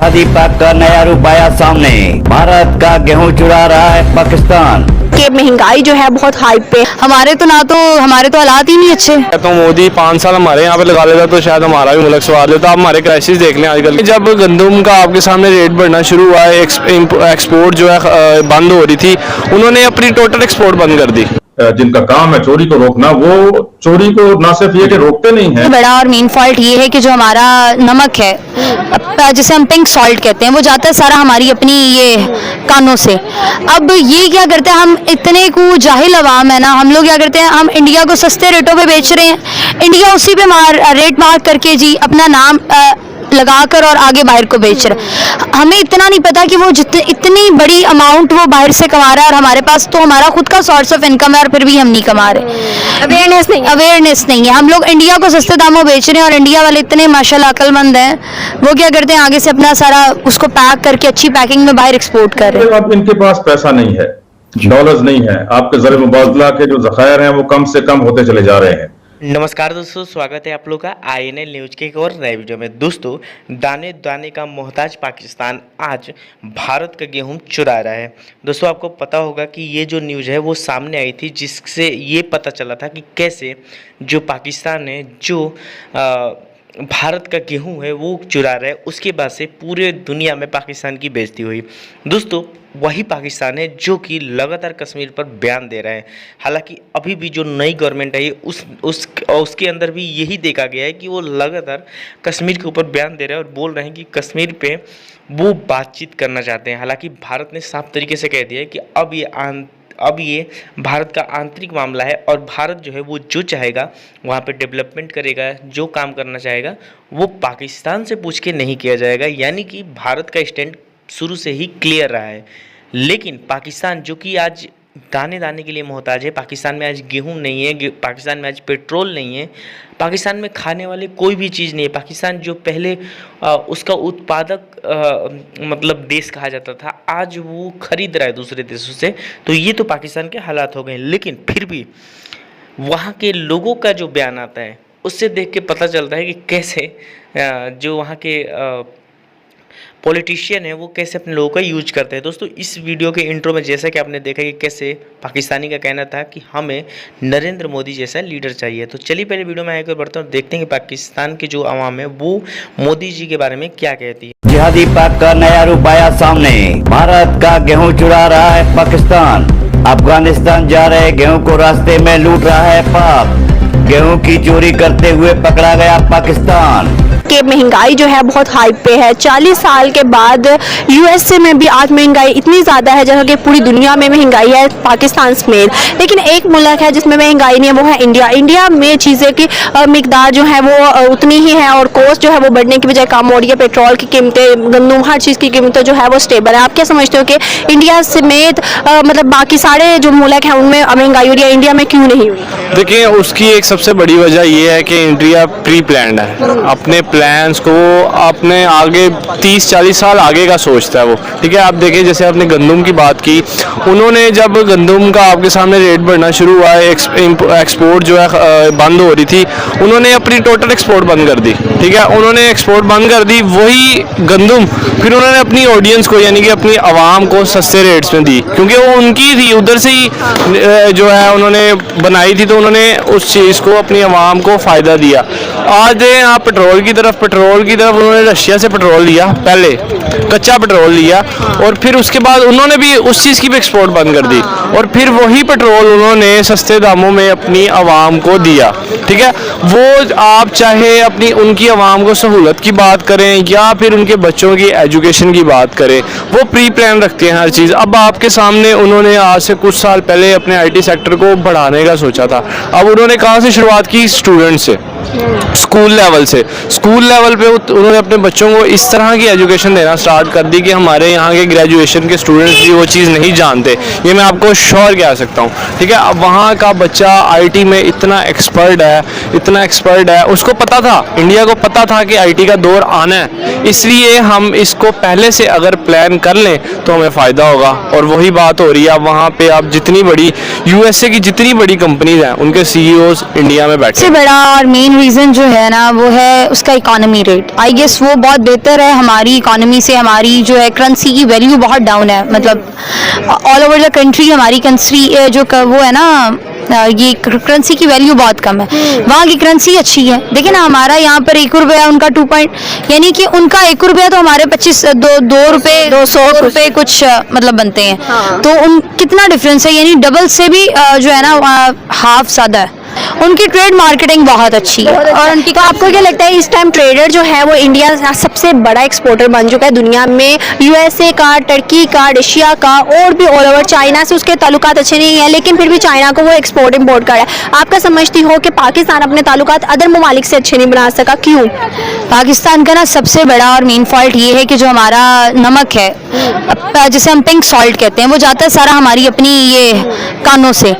दीपक का नया रूप आया सामने। भारत का गेहूं चुरा रहा है पाकिस्तान। कि महंगाई जो है बहुत हाई पे, हमारे तो हालात ही नहीं अच्छे। तो मोदी 5 साल हमारे यहाँ पे लगा लेता तो शायद हमारा भी मुल्क सवार लेता। आप हमारे क्राइसिस देख लें आजकल। जब गंदम का आपके सामने रेट बढ़ना शुरू हुआ है, एक्सपोर्ट जो है बंद हो रही थी, उन्होंने अपनी टोटल एक्सपोर्ट बंद कर दी। जिनका काम है चोरी को रोकना, वो चोरी को ना सिर्फ ये कि रोकते नहीं है। बड़ा और मेन फॉल्ट ये है कि जो हमारा नमक है, जिसे हम पिंक सॉल्ट कहते हैं, वो जाता है सारा हमारी अपनी ये कानों से। अब ये क्या करते हैं, हम इतने को जाहिल अवाम है ना, हम लोग क्या करते हैं, हम इंडिया को सस्ते रेटों पे बेच रहे हैं। इंडिया उसी पे रेट मार करके जी अपना नाम लगाकर और आगे बाहर को बेच रहा है। हमें इतना नहीं पता कि वो इतनी बड़ी अमाउंट वो बाहर से कमा रहा है और हमारे पास तो हमारा खुद का सोर्स ऑफ इनकम है और फिर भी हम नहीं कमा रहे। अवेयरनेस नहीं है। हम लोग इंडिया को सस्ते दामों बेच रहे हैं और इंडिया वाले इतने माशाल्लाह अक्लमंद हैं, वो क्या करते हैं, आगे से अपना सारा उसको पैक करके अच्छी पैकिंग में बाहर एक्सपोर्ट कर रहे हैं। अब इनके पास पैसा नहीं है, डॉलर्स नहीं है, आपके ज़र मुबादला के जो ज़खायर हैं वो कम से कम होते चले जा रहे हैं। नमस्कार दोस्तों, स्वागत है आप लोग का INL न्यूज़ के एक और नए वीडियो में। दोस्तों, दाने दाने का मोहताज पाकिस्तान आज भारत का गेहूं चुरा रहा है। दोस्तों, आपको पता होगा कि ये जो न्यूज़ है वो सामने आई थी, जिससे ये पता चला था कि कैसे जो पाकिस्तान है जो भारत का गेहूं है वो चुरा रहा है। उसके बाद से पूरे दुनिया में पाकिस्तान की बेइज्जती हुई। दोस्तों, वही पाकिस्तान है जो कि लगातार कश्मीर पर बयान दे रहा है। हालांकि अभी भी जो नई गवर्नमेंट है उसके अंदर भी यही देखा गया है कि वो लगातार कश्मीर के ऊपर बयान दे रहा है और बोल रहे हैं कि कश्मीर पे वो बातचीत करना चाहते हैं। हालांकि भारत ने साफ तरीके से कह दिया है कि अब ये भारत का आंतरिक मामला है और भारत जो है वो जो चाहेगा वहाँ पे डेवलपमेंट करेगा, जो काम करना चाहेगा वो पाकिस्तान से पूछ के नहीं किया जाएगा। यानी कि भारत का स्टैंड शुरू से ही क्लियर रहा है। लेकिन पाकिस्तान जो कि आज दाने दाने के लिए मोहताज है, पाकिस्तान में आज गेहूं नहीं है, पाकिस्तान में आज पेट्रोल नहीं है, पाकिस्तान में खाने वाले कोई भी चीज़ नहीं है। पाकिस्तान जो पहले उसका उत्पादक मतलब देश कहा जाता था, आज वो खरीद रहा है दूसरे देशों से। तो ये तो पाकिस्तान के हालात हो गए। लेकिन फिर भी वहाँ के लोगों का जो बयान आता है उससे देख के पता चलता है कि कैसे जो वहाँ के पॉलिटिशियन है वो कैसे अपने लोगों का यूज करते हैं। दोस्तों, इस वीडियो के इंट्रो में जैसा कि आपने देखा कि कैसे पाकिस्तानी का कहना था कि हमें नरेंद्र मोदी जैसा लीडर चाहिए। तो चलिए पहले वीडियो में आगे बढ़ते हैं और देखते हैं कि पाकिस्तान की जो आवाम है वो मोदी जी के बारे में क्या कहती है। जिहादी पाक का नया रूप आया सामने। भारत का गेहूं चुरा रहा है पाकिस्तान। अफगानिस्तान जा रहे गेहूं को रास्ते में लूट रहा है पाक। गेहूं की चोरी करते हुए पकड़ा गया पाकिस्तान। कि महंगाई जो है बहुत हाई पे है। 40 साल के बाद USA में भी आज महंगाई इतनी ज़्यादा है जहाँ कि पूरी दुनिया में महंगाई है, पाकिस्तान समेत। लेकिन एक मुल्क है जिसमें महंगाई नहीं है, वो है इंडिया। इंडिया में चीज़ें की मिकदार जो है वो उतनी ही है और कॉस्ट जो है वो बढ़ने की बजाय कम हो रही है। पेट्रोल की कीमतें, गंदम, हर चीज़ की कीमतें जो है वो स्टेबल है। आप क्या समझते हो कि इंडिया समेत मतलब बाकी सारे जो मुल्क हैं उनमें महंगाई हो रही है, इंडिया में क्यों नहीं हुई? देखिए, उसकी एक सबसे बड़ी वजह ये है कि इंडिया प्री प्लान्ड है। अपने प्लान्स को अपने आगे 30-40 साल आगे का सोचता है वो। ठीक है, आप देखें जैसे आपने गंदम की बात की, उन्होंने जब गंदम का आपके सामने रेट बढ़ना शुरू हुआ है, एक्सपोर्ट जो है बंद हो रही थी, उन्होंने अपनी टोटल एक्सपोर्ट बंद कर दी। ठीक है, उन्होंने एक्सपोर्ट बंद कर दी। वही गंदम फिर उन्होंने अपनी ऑडियंस को यानी कि अपनी आवाम को सस्ते रेट्स में दी, क्योंकि वो उनकी थी, उधर से ही जो है उन्होंने बनाई थी, तो उन्होंने उस चीज़ को अपनी आवाम को फ़ायदा दिया। आज आप पेट्रोल की तरफ उन्होंने रशिया से पेट्रोल लिया, पहले कच्चा पेट्रोल लिया और फिर उसके बाद उन्होंने भी उस चीज़ की भी एक्सपोर्ट बंद कर दी और फिर वही पेट्रोल उन्होंने सस्ते दामों में अपनी आवाम को दिया। ठीक है, वो आप चाहे अपनी उनकी आवाम को सहूलत की बात करें या फिर उनके बच्चों की एजुकेशन की बात करें, वो प्री प्लान रखते हैं हर चीज़। अब आपके सामने उन्होंने आज से कुछ साल पहले अपने IT सेक्टर को बढ़ाने का सोचा था। अब उन्होंने कहाँ से शुरुआत की? स्टूडेंट से, स्कूल लेवल से। स्कूल लेवल पे उन्होंने अपने बच्चों को इस तरह की एजुकेशन देना स्टार्ट कर दी कि हमारे यहाँ के ग्रेजुएशन के स्टूडेंट्स भी वो चीज़ नहीं जानते। ये मैं आपको श्योर कह सकता हूँ। ठीक है, अब वहाँ का बच्चा IT में इतना एक्सपर्ट है, उसको पता था, इंडिया को पता था कि IT का दौर आना है, इसलिए हम इसको पहले से अगर प्लान कर लें तो हमें फ़ायदा होगा। और वही बात हो रही है। अब वहाँ पे आप जितनी बड़ी USA की जितनी बड़ी कंपनीज हैं उनके CEOs इंडिया में बैठे। सबसे बड़ा और मेन मेन रीज़न जो है ना वो है उसका इकोनॉमी रेट। आई गेस वो बहुत बेहतर है हमारी इकोनॉमी से। हमारी जो है करेंसी की वैल्यू बहुत डाउन है, मतलब ऑल ओवर द कंट्री हमारी करेंसी जो वो है ना ये करेंसी की वैल्यू बहुत कम है। वहाँ की करेंसी अच्छी है। देखिए ना हमारा यहाँ पर 1 रुपया, उनका 2 पॉइंट, यानी कि उनका 1 रुपया तो हमारे 2 रुपये 200 रुपये कुछ मतलब बनते हैं। तो उन कितना डिफरेंस है, यानी डबल से भी जो है ना हाफ ज़्यादा है। उनकी ट्रेड मार्केटिंग बहुत अच्छी है। और उनकी, तो आपको क्या लगता है इस टाइम ट्रेडर जो है वो इंडिया का सबसे बड़ा एक्सपोर्टर बन चुका है दुनिया में? यूएसए का, टर्की का, रशिया का और भी ऑल ओवर, चाइना से उसके ताल्लुकात अच्छे नहीं है लेकिन फिर भी चाइना को वो एक्सपोर्ट इंपोर्ट कर रहा है। आपका समझती हो कि पाकिस्तान अपने ताल्लुकात अदर ममालिक से अच्छे नहीं बना सका, क्यों? पाकिस्तान का ना सबसे बड़ा और मेन फॉल्ट ये है कि जो हमारा नमक है, जिसे हम पिंक सॉल्ट कहते हैं, वो जाता है सारा हमारी अपनी ये कानों से।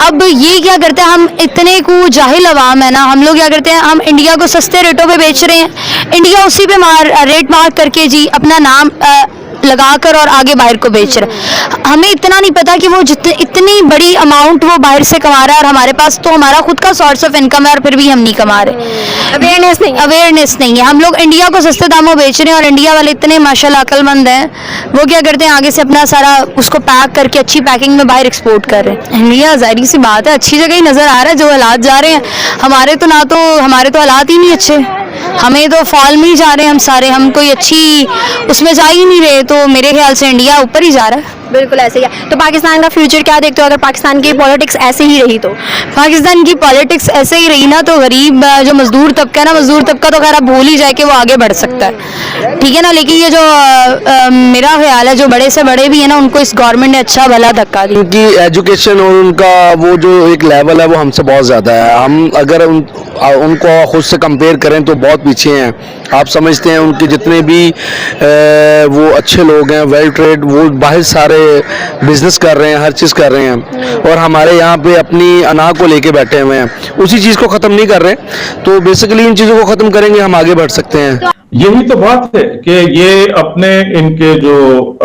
अब ये क्या करते हैं, हम इतने को जाहिल अवाम है ना, हम लोग क्या करते हैं, हम इंडिया को सस्ते रेटों पे बेच रहे हैं। इंडिया उसी पे रेट मार्क करके जी अपना नाम लगाकर और आगे बाहर को बेच रहा है। हमें इतना नहीं पता कि वो इतनी बड़ी अमाउंट वो बाहर से कमा रहा है और हमारे पास तो हमारा खुद का सोर्स ऑफ इनकम है और फिर भी हम नहीं कमा रहे। अवेयरनेस नहीं है। हम लोग इंडिया को सस्ते दामों बेच रहे हैं और इंडिया वाले इतने माशाल्लाह अक्लमंद हैं, वो क्या करते हैं आगे से अपना सारा उसको पैक करके अच्छी पैकिंग में बाहर एक्सपोर्ट कर रहे हैं। इंडिया जाहिर सी बात है अच्छी जगह ही नज़र आ रहा है। जो हालात जा रहे हैं हमारे तो हालात ही नहीं अच्छे, हमें तो फॉल में ही जा रहे हैं हम सारे, हम कोई अच्छी उसमें जा ही नहीं रहे। तो मेरे ख्याल से इंडिया ऊपर ही जा रहा है। बिल्कुल ऐसे ही है। तो पाकिस्तान का फ्यूचर क्या देखते हो अगर पाकिस्तान की पॉलिटिक्स ऐसे ही रही तो? पाकिस्तान की पॉलिटिक्स ऐसे ही रही ना तो गरीब जो मजदूर तबका है ना, मजदूर तबका तो खैर आप भूल ही जाए कि वो आगे बढ़ सकता है, ठीक है ना। लेकिन ये जो मेरा ख्याल है जो बड़े से बड़े भी है ना, उनको इस गवर्नमेंट ने अच्छा भला धक्का दिया। उनकी एजुकेशन और उनका वो जो एक लेवल है वो हमसे बहुत ज़्यादा है। हम अगर उनको खुद से कंपेयर करें तो बहुत पीछे हैं। आप समझते हैं उनके जितने भी वो अच्छे लोग हैं, वेल ट्रेड, वो बाहर सारे बिजनेस कर रहे हैं, हर चीज़ कर रहे हैं, और हमारे यहाँ पे अपनी अना को लेके बैठे हुए हैं, उसी चीज़ को ख़त्म नहीं कर रहे। तो बेसिकली इन चीज़ों को ख़त्म करेंगे हम आगे बढ़ सकते हैं। यही तो बात है कि ये अपने इनके जो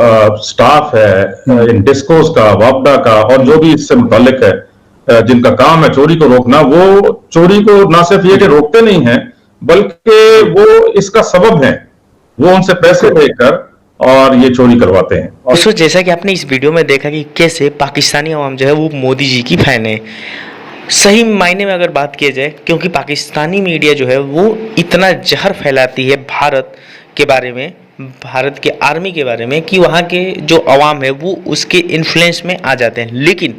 स्टाफ है, इन डिस्कोस का, वापडा का और जो भी इससे मुतालिक है, जिनका काम है चोरी को रोकना, वो चोरी को ना सिर्फ ये कि रोकते नहीं हैं बल्कि वो इसका सबब है। वो उनसे पैसे लेकर और ये चोरी करवाते हैं। दोस्तों जैसा कि आपने इस वीडियो में देखा कि कैसे पाकिस्तानी अवाम जो है वो मोदी जी की फैन है, सही मायने में अगर बात किया जाए, क्योंकि पाकिस्तानी मीडिया जो है वो इतना जहर फैलाती है भारत के बारे में, भारत के आर्मी के बारे में, कि वहाँ के जो अवाम है वो उसके इन्फ्लुएंस में आ जाते हैं। लेकिन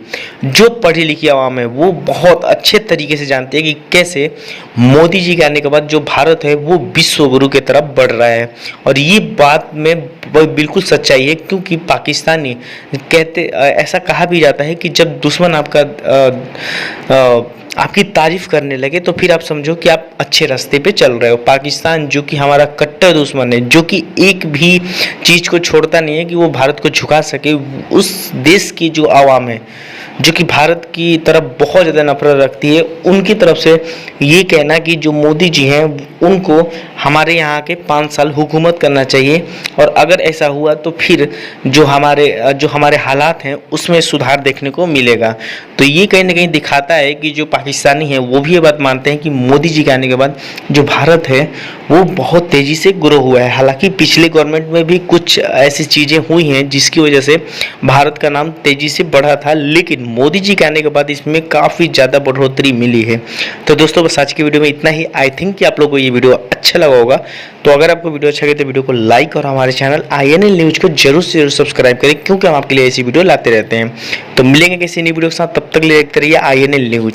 जो पढ़ी लिखी अवाम है वो बहुत अच्छे तरीके से जानते हैं कि कैसे मोदी जी के आने के बाद जो भारत है वो विश्व गुरु की तरफ बढ़ रहा है। और ये बात में बिल्कुल सच्चाई है, क्योंकि पाकिस्तानी कहते, ऐसा कहा भी जाता है कि जब दुश्मन आपकी तारीफ करने लगे तो फिर आप समझो कि आप अच्छे रास्ते पे चल रहे हो। पाकिस्तान जो कि हमारा कट्टर दुश्मन है, जो कि एक भी चीज़ को छोड़ता नहीं है कि वो भारत को झुका सके, उस देश की जो आवाम है जो कि भारत की तरफ बहुत ज़्यादा नफरत रखती है, उनकी तरफ से ये कहना कि जो मोदी जी हैं उनको हमारे यहाँ के 5 साल हुकूमत करना चाहिए, और अगर ऐसा हुआ तो फिर जो हमारे हालात हैं उसमें सुधार देखने को मिलेगा। तो ये कहीं ना कहीं दिखाता है कि जो पाकिस्तानी हैं वो भी ये बात मानते हैं कि मोदी जी के आने के बाद जो भारत है वो बहुत तेज़ी से ग्रो हुआ है। हालांकि पिछले गवर्नमेंट में भी कुछ ऐसी चीज़ें हुई हैं जिसकी वजह से भारत का नाम तेज़ी से बढ़ा था, लेकिन मोदी जी के आने के बाद इसमें काफ़ी ज़्यादा बढ़ोतरी मिली है। तो दोस्तों बस आज की वीडियो में इतना ही। आई थिंक कि आप लोगों को ये वीडियो अच्छा लगा होगा। तो अगर आपको वीडियो अच्छा लगे तो वीडियो को लाइक और हमारे चैनल INL न्यूज़ को जरूर से जरूर सब्सक्राइब करें, क्योंकि हम आपके लिए ऐसी वीडियो लाते रहते हैं। तो मिलेंगे किसी नई वीडियो के साथ, तब तक ले देखते रहिए INL न्यूज़।